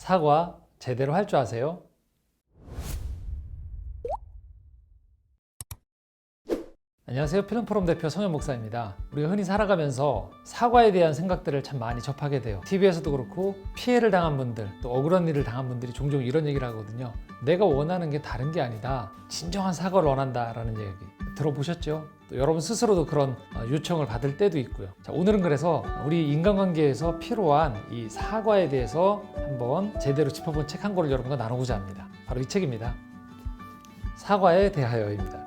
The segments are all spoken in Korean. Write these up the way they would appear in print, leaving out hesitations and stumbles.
사과 제대로 할 줄 아세요? 안녕하세요. 필름포럼 대표 성현 목사입니다. 우리가 흔히 살아가면서 사과에 대한 생각들을 참 많이 접하게 돼요. TV에서도 그렇고 피해를 당한 분들, 또 억울한 일을 당한 분들이 종종 이런 얘기를 하거든요. 내가 원하는 게 다른 게 아니다. 진정한 사과를 원한다 라는 얘기 들어보셨죠? 또 여러분 스스로도 그런 요청을 받을 때도 있고요. 자, 오늘은 그래서 우리 인간관계에서 필요한 이 사과에 대해서 한번 제대로 짚어본 책 한 권을 여러분과 나누고자 합니다. 바로 이 책입니다. 사과에 대하여입니다.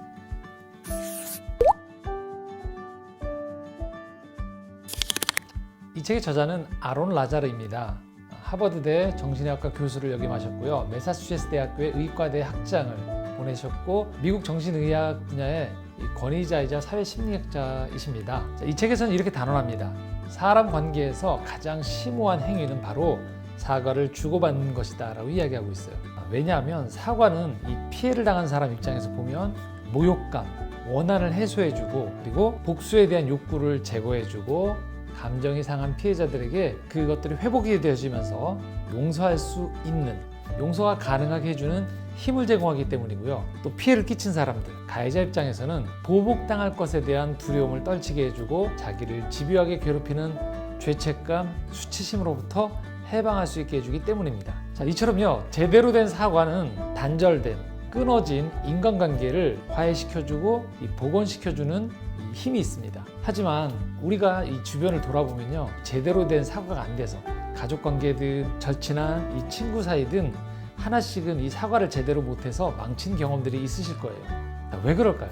이 책의 저자는 아론 라자르입니다. 하버드대 정신의학과 교수를 역임하셨고요. 매사추세츠 대학교의 의과대 학장을 보내셨고 미국 정신의학 분야의 권위자이자 사회심리학자이십니다. 이 책에서는 이렇게 단언합니다. 사람 관계에서 가장 심오한 행위는 바로 사과를 주고받는 것이다 라고 이야기하고 있어요. 왜냐하면 사과는 이 피해를 당한 사람 입장에서 보면 모욕감, 원한을 해소해주고 그리고 복수에 대한 욕구를 제거해주고 감정이 상한 피해자들에게 그것들이 회복이 되어지면서 용서할 수 있는, 용서가 가능하게 해주는 힘을 제공하기 때문이고요. 또 피해를 끼친 사람들, 가해자 입장에서는 보복당할 것에 대한 두려움을 떨치게 해주고 자기를 집요하게 괴롭히는 죄책감, 수치심으로부터 해방할 수 있게 해주기 때문입니다. 자, 이처럼요, 제대로 된 사과는 단절된, 끊어진 인간관계를 화해시켜주고 복원시켜주는 힘이 있습니다. 하지만 우리가 이 주변을 돌아보면요, 제대로 된 사과가 안 돼서 가족관계든 절친한 이 친구 사이든 하나씩은 이 사과를 제대로 못해서 망친 경험들이 있으실 거예요. 왜 그럴까요?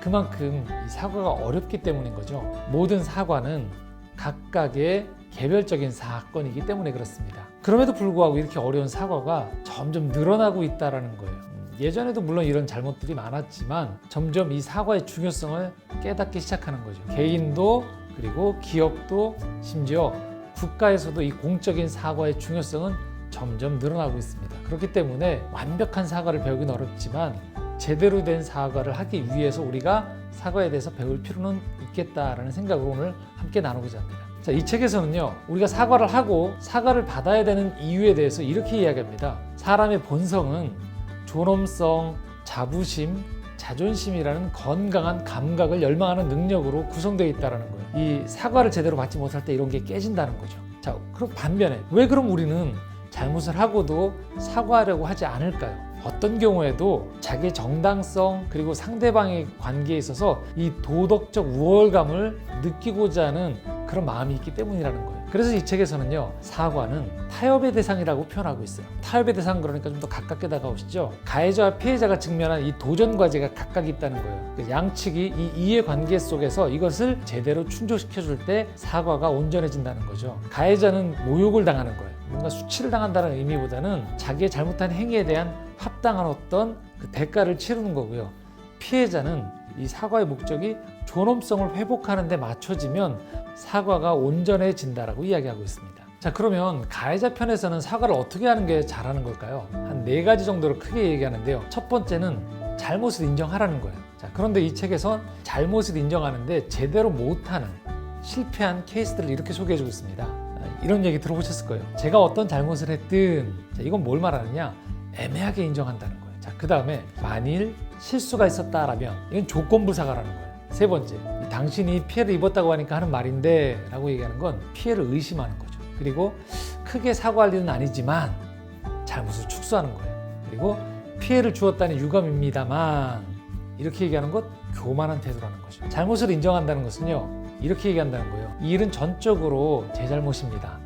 그만큼 이 사과가 어렵기 때문인 거죠. 모든 사과는 각각의 개별적인 사건이기 때문에 그렇습니다. 그럼에도 불구하고 이렇게 어려운 사과가 점점 늘어나고 있다는 거예요. 예전에도 물론 이런 잘못들이 많았지만 점점 이 사과의 중요성을 깨닫기 시작하는 거죠. 개인도 그리고 기업도 심지어 국가에서도 이 공적인 사과의 중요성은 점점 늘어나고 있습니다. 그렇기 때문에 완벽한 사과를 배우기는 어렵지만 제대로 된 사과를 하기 위해서 우리가 사과에 대해서 배울 필요는 있겠다라는 생각으로 오늘 함께 나누고자 합니다. 자, 이 책에서는요, 우리가 사과를 하고 사과를 받아야 되는 이유에 대해서 이렇게 이야기합니다. 사람의 본성은 존엄성, 자부심, 자존심이라는 건강한 감각을 열망하는 능력으로 구성되어 있다는 거예요. 이 사과를 제대로 받지 못할 때 이런 게 깨진다는 거죠. 자, 그럼 반면에 왜 그럼 우리는 잘못을 하고도 사과하려고 하지 않을까요? 어떤 경우에도 자기의 정당성 그리고 상대방의 관계에 있어서 이 도덕적 우월감을 느끼고자 하는 그런 마음이 있기 때문이라는 거예요. 그래서 이 책에서는요, 사과는 타협의 대상이라고 표현하고 있어요. 타협의 대상 그러니까 좀 더 가깝게 다가오시죠. 가해자와 피해자가 직면한 이 도전 과제가 각각 있다는 거예요. 양측이 이 이해 관계 속에서 이것을 제대로 충족시켜줄 때 사과가 온전해진다는 거죠. 가해자는 모욕을 당하는 거예요. 뭔가 수치를 당한다는 의미보다는 자기의 잘못한 행위에 대한 합당한 어떤 그 대가를 치르는 거고요. 피해자는 이 사과의 목적이 존엄성을 회복하는 데 맞춰지면 사과가 온전해진다라고 이야기하고 있습니다. 자, 그러면 가해자 편에서는 사과를 어떻게 하는 게 잘하는 걸까요? 한 4가지 정도로 크게 얘기하는데요. 첫 번째는 잘못을 인정하라는 거예요. 자, 그런데 이 책에선 잘못을 인정하는데 제대로 못하는 실패한 케이스들을 이렇게 소개해주고 있습니다. 이런 얘기 들어보셨을 거예요. 제가 어떤 잘못을 했든, 자, 이건 뭘 말하느냐? 애매하게 인정한다는 거예요. 자, 그 다음에 만일 실수가 있었다라면 이건 조건부 사과라는 거예요. 세 번째, 당신이 피해를 입었다고 하니까 하는 말인데 라고 얘기하는 건 피해를 의심하는 거죠. 그리고 크게 사과할 일은 아니지만 잘못을 축소하는 거예요. 그리고 피해를 주었다니 유감입니다만 이렇게 얘기하는 것 교만한 태도라는 거죠. 잘못을 인정한다는 것은요, 이렇게 얘기한다는 거예요. 이 일은 전적으로 제 잘못입니다.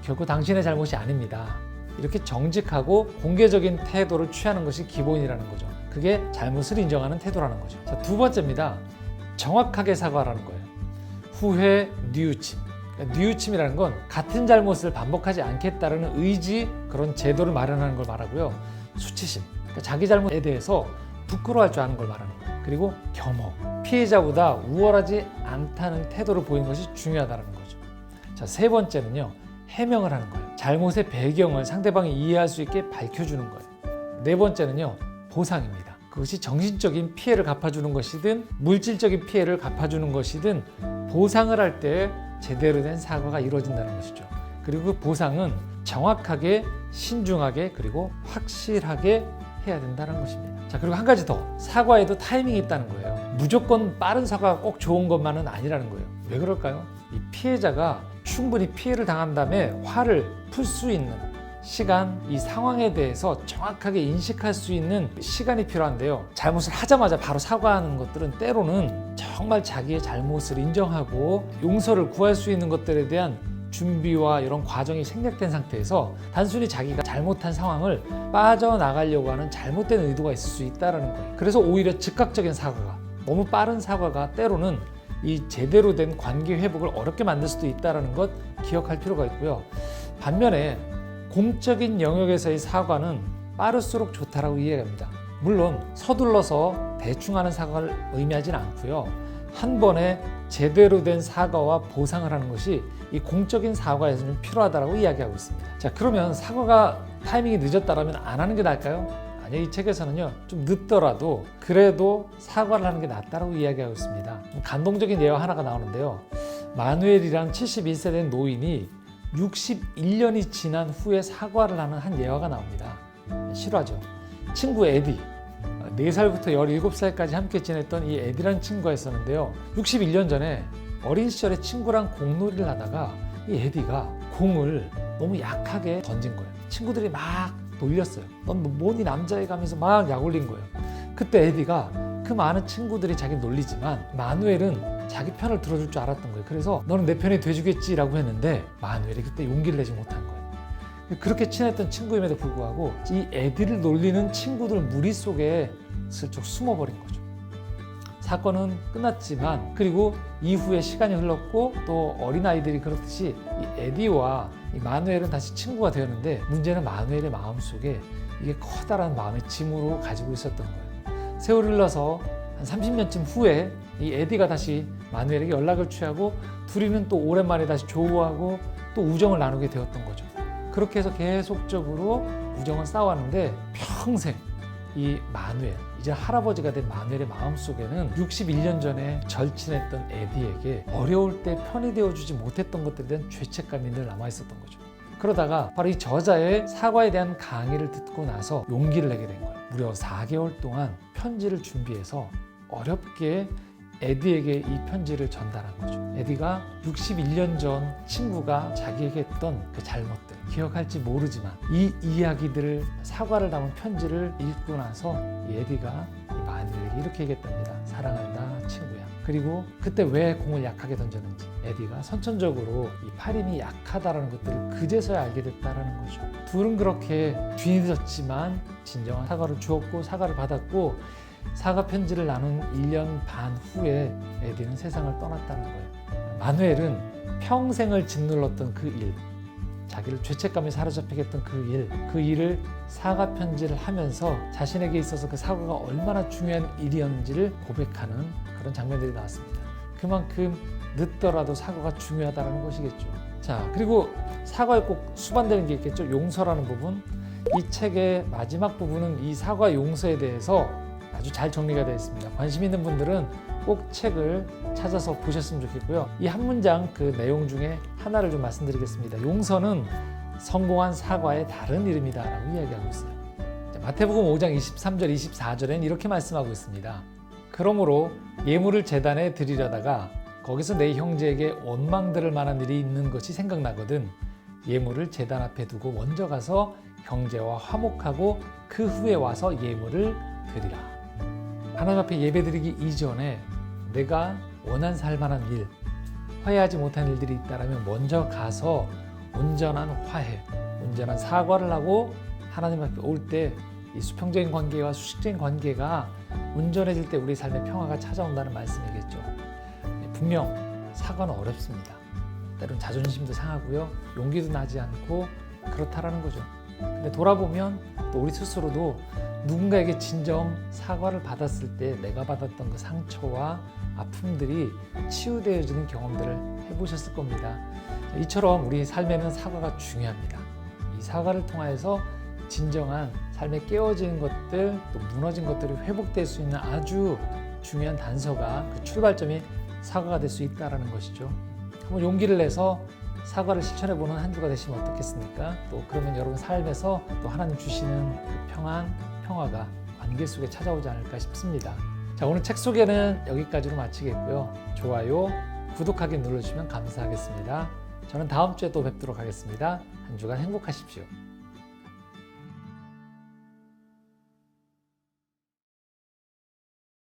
결코 당신의 잘못이 아닙니다. 이렇게 정직하고 공개적인 태도를 취하는 것이 기본이라는 거죠. 그게 잘못을 인정하는 태도라는 거죠. 자, 두 번째입니다. 정확하게 사과하라는 거예요. 후회, 뉘우침. 그러니까 뉘우침이라는 건 같은 잘못을 반복하지 않겠다는 의지, 그런 제도를 마련하는 걸 말하고요. 수치심, 그러니까 자기 잘못에 대해서 부끄러워할 줄 아는 걸 말하는 거예요. 그리고 겸허, 피해자보다 우월하지 않다는 태도를 보이는 것이 중요하다는 거죠. 자, 세 번째는요, 해명을 하는 거예요. 잘못의 배경을 상대방이 이해할 수 있게 밝혀주는 거예요. 네 번째는요, 보상입니다. 그것이 정신적인 피해를 갚아주는 것이든 물질적인 피해를 갚아주는 것이든 보상을 할 때 제대로 된 사과가 이루어진다는 것이죠. 그리고 그 보상은 정확하게 신중하게 그리고 확실하게 해야 된다는 것입니다. 자, 그리고 한 가지 더, 사과에도 타이밍이 있다는 거예요. 무조건 빠른 사과가 꼭 좋은 것만은 아니라는 거예요. 왜 그럴까요? 이 피해자가 충분히 피해를 당한 다음에 화를 풀 수 있는 시간, 이 상황에 대해서 정확하게 인식할 수 있는 시간이 필요한데요. 잘못을 하자마자 바로 사과하는 것들은 때로는 정말 자기의 잘못을 인정하고 용서를 구할 수 있는 것들에 대한 준비와 이런 과정이 생략된 상태에서 단순히 자기가 잘못한 상황을 빠져나가려고 하는 잘못된 의도가 있을 수 있다는 거예요. 그래서 오히려 즉각적인 사과가, 너무 빠른 사과가 때로는 이 제대로 된 관계 회복을 어렵게 만들 수도 있다는 것 기억할 필요가 있고요. 반면에 공적인 영역에서의 사과는 빠를수록 좋다라고 이해합니다. 물론 서둘러서 대충 하는 사과를 의미하지는 않고요. 한 번에 제대로 된 사과와 보상을 하는 것이 이 공적인 사과에서는 필요하다고 이야기하고 있습니다. 자, 그러면 사과가 타이밍이 늦었다면 안 하는 게 나을까요? 아니요, 이 책에서는요, 좀 늦더라도 그래도 사과를 하는 게 낫다고 이야기하고 있습니다. 감동적인 예화 하나가 나오는데요. 마누엘이란 71세 된 노인이 61년이 지난 후에 사과를 하는 한 예화가 나옵니다. 실화죠. 친구 에디, 4살부터 17살까지 함께 지냈던 이 에디라는 친구가 있었는데요. 61년 전에 어린 시절에 친구랑 공놀이를 하다가 이 에디가 공을 너무 약하게 던진 거예요. 친구들이 막 놀렸어요. 넌 뭐니 남자애 가면서 막 약올린 거예요. 그때 에디가 그 많은 친구들이 자기 놀리지만 마누엘은 자기 편을 들어줄 줄 알았던 거예요. 그래서 너는 내 편이 돼주겠지라고 했는데 마누엘이 그때 용기를 내지 못한 거예요. 그렇게 친했던 친구임에도 불구하고 이 에디를 놀리는 친구들 무리 속에 슬쩍 숨어버린 거죠. 사건은 끝났지만 그리고 이후에 시간이 흘렀고 또 어린아이들이 그렇듯이 이 에디와 이 마누엘은 다시 친구가 되었는데 문제는 마누엘의 마음속에 이게 커다란 마음의 짐으로 가지고 있었던 거예요. 세월이 흘러서 한 30년쯤 후에 이 에디가 다시 마누엘에게 연락을 취하고 둘이는 또 오랜만에 다시 조우하고 또 우정을 나누게 되었던 거죠. 그렇게 해서 계속적으로 우정은 쌓아왔는데 평생 이 마누엘, 이제 할아버지가 된 마누엘의 마음속에는 61년 전에 절친했던 에디에게 어려울 때 편이 되어주지 못했던 것들에 대한 죄책감이 늘 남아있었던 거죠. 그러다가 바로 이 저자의 사과에 대한 강의를 듣고 나서 용기를 내게 된 거예요. 무려 4개월 동안 편지를 준비해서 어렵게 에디에게 이 편지를 전달한 거죠. 에디가 61년 전 친구가 자기에게 했던 그 잘못들 기억할지 모르지만 이 이야기들을 사과를 담은 편지를 읽고 나서 이 에디가 이 마누엘에게 이렇게 얘기했답니다. 사랑한다 친구야. 그리고 그때 왜 공을 약하게 던졌는지 에디가 선천적으로 이 팔힘이 약하다라는 것들을 그제서야 알게 됐다라는 거죠. 둘은 그렇게 뒤늦었지만 진정한 사과를 주었고 사과를 받았고 사과 편지를 나눈 1년 반 후에 에디는 세상을 떠났다는 거예요. 마누엘은 평생을 짓눌렀던 그 일, 자기를 죄책감에 사로잡히게 했던 그 일을 사과 편지를 하면서 자신에게 있어서 그 사과가 얼마나 중요한 일이었는지를 고백하는 그런 장면들이 나왔습니다. 그만큼 늦더라도 사과가 중요하다는 것이겠죠. 자, 그리고 사과에 꼭 수반되는 게 있겠죠. 용서라는 부분. 이 책의 마지막 부분은 이 사과 용서에 대해서 아주 잘 정리가 되어 있습니다. 관심 있는 분들은 꼭 책을 찾아서 보셨으면 좋겠고요. 이 한 문장 그 내용 중에 하나를 좀 말씀드리겠습니다. 용서는 성공한 사과의 다른 이름이다 라고 이야기하고 있어요. 마태복음 5장 23절 24절엔 이렇게 말씀하고 있습니다. 그러므로 예물을 제단에 드리려다가 거기서 내 형제에게 원망들을 만한 일이 있는 것이 생각나거든 예물을 제단 앞에 두고 먼저 가서 형제와 화목하고 그 후에 와서 예물을 드리라. 하나님 앞에 예배드리기 이전에 내가 원한 만한 일, 화해하지 못한 일들이 있다면 먼저 가서 온전한 화해, 온전한 사과를 하고 하나님 앞에 올 때 이 수평적인 관계와 수식적인 관계가 온전해질 때 우리 삶의 평화가 찾아온다는 말씀이겠죠. 분명 사과는 어렵습니다. 때론 자존심도 상하고요, 용기도 나지 않고 그렇다라는 거죠. 근데 돌아보면 또 우리 스스로도 누군가에게 진정 사과를 받았을 때 내가 받았던 그 상처와 아픔들이 치유되어지는 경험들을 해보셨을 겁니다. 이처럼 우리 삶에는 사과가 중요합니다. 이 사과를 통해서 진정한 삶에 깨어지는 것들, 또 무너진 것들이 회복될 수 있는 아주 중요한 단서가, 그 출발점이 사과가 될 수 있다는 것이죠. 한번 용기를 내서 사과를 실천해보는 한 주가 되시면 어떻겠습니까? 또 그러면 여러분 삶에서 또 하나님 주시는 그 평화가 관계 속에 찾아오지 않을까 싶습니다. 자, 오늘 책 소개는 여기까지로 마치겠고요. 좋아요, 구독하기 눌러주시면 감사하겠습니다. 저는 다음 주에 또 뵙도록 하겠습니다. 한 주간 행복하십시오.